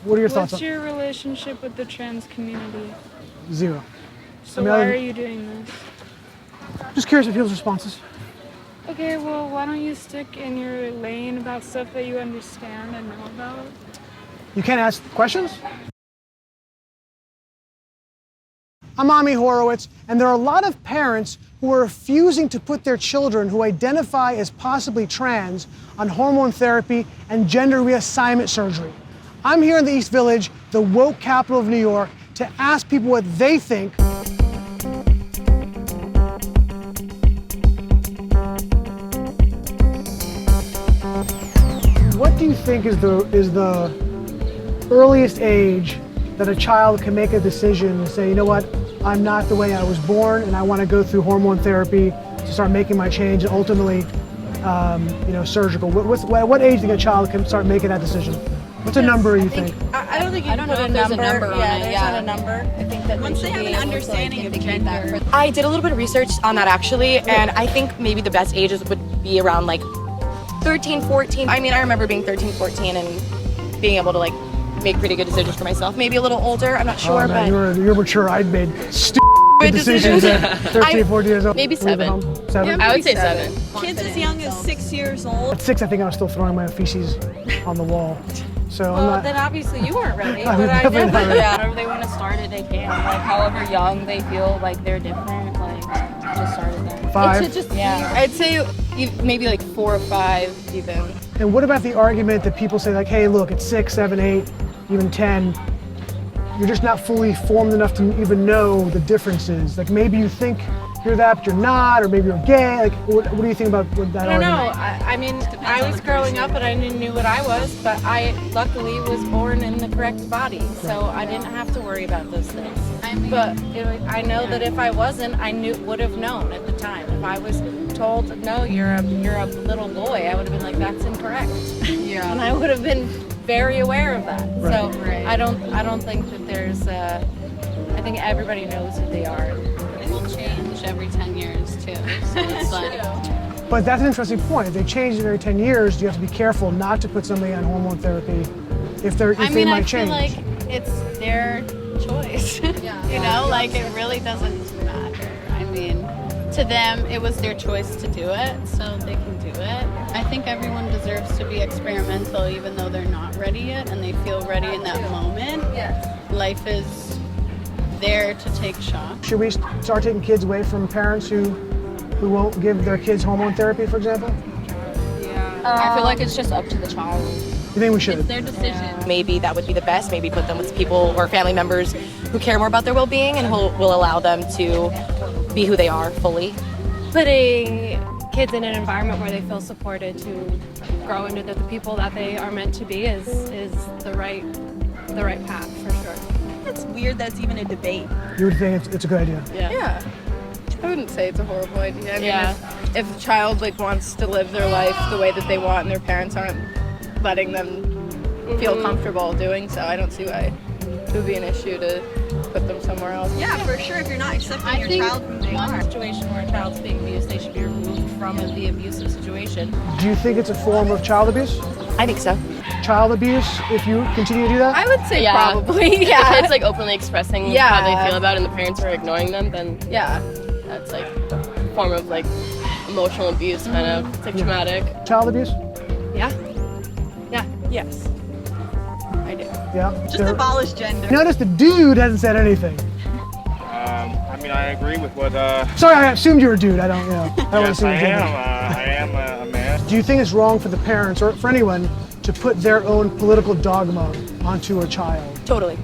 What are your thoughts What's your relationship with the trans community? Zero. So why are you doing this? Just curious of people's responses. Okay, well, why don't you stick in your lane about stuff that you understand and know about? You can't ask questions? I'm Ami Horowitz, and there are a lot of parents who are refusing to put their children who identify as possibly trans on hormone therapy and gender reassignment surgery. I'm here in the East Village, the woke capital of New York, to ask people what they think. What do you think is the earliest age that a child can make a decision and say, you know what, I'm not the way I was born, and I want to go through hormone therapy to start making my change, and ultimately, surgical? What age do you think a child can start making that decision? What's a number you think? I don't think you can put a number. There's not a number. I think that once they have an understanding of gender. I did a little bit of research on that actually, and I think maybe the best ages would be around like 13, 14. I mean, I remember being 13, 14 and being able to like make pretty good decisions for myself. Maybe a little older, I'm not sure, but you're mature. I'd made stupid decisions at 13, 14 years old. Maybe 7. 7? Yeah, I would say 7. Kids as young as 6 years old. At 6, I think I was still throwing my feces on the wall. So Well, then obviously you weren't ready. I was But I definitely did. not ready. Yeah, whenever they want to start it, they can. Like, however young they feel like they're different, like, just start it then. 5. I'd say maybe like 4 or 5 even. And what about the argument that people say like, hey, look, at 6, 7, 8, even 10, you're just not fully formed enough to even know the differences. Like maybe you think you're that, but you're not, or maybe you're gay. Like, what do you think about that I don't argument? know. I mean, I was growing up and I knew what I was, but I luckily was born in the correct body, so I didn't have to worry about those things. But I know that if I wasn't, I would have known at the time. If I was told, no, you're a little boy, I would have been like, that's incorrect. Yeah. And I would have been very aware of that. Right. So I don't think that there's. I think everybody knows who they are. It will change every 10 years, too. So it's like... But that's an interesting point. If they change it every 10 years, you have to be careful not to put somebody on hormone therapy if they might change. I feel like it's their choice. Like it really doesn't matter. I mean, to them, it was their choice to do it, so they can do it. I think everyone deserves to be experimental, even though they're not ready yet, and they feel ready in that moment. Yes. Life is there to take shock. Should we start taking kids away from parents who won't give their kids hormone therapy, for example? I feel like it's just up to the child. You think we should? It's their decision. Maybe that would be the best. Maybe put them with people or family members who care more about their well-being and who will allow them to be who they are fully. Putting kids in an environment where they feel supported to grow into the people that they are meant to be is the right path for sure. It's weird that it's even a debate. You would think it's a good idea. Yeah. I wouldn't say it's a horrible idea. I mean, if a child wants to live their life the way that they want and their parents aren't letting them feel comfortable doing so, I don't see why it would be an issue to put them somewhere else. Yeah, for sure. If you're not accepting your child from they are. Situation where a child's being abused, they should be removed from the abusive situation. Do you think it's a form of child abuse? I think so. Child abuse, if you continue to do that? I would say probably. If the kid's like openly expressing how they feel about it and the parents are ignoring them, then that's like a form of like emotional abuse kind of. It's like traumatic. Child abuse? Yes. I do. Yeah. Just abolish gender. Notice the dude hasn't said anything. I mean, I agree with what. Sorry, I assumed you were a dude. I don't want to Yes, assume I you're a gender. am. I am a man. Do you think it's wrong for the parents or for anyone to put their own political dogma onto a child? Totally.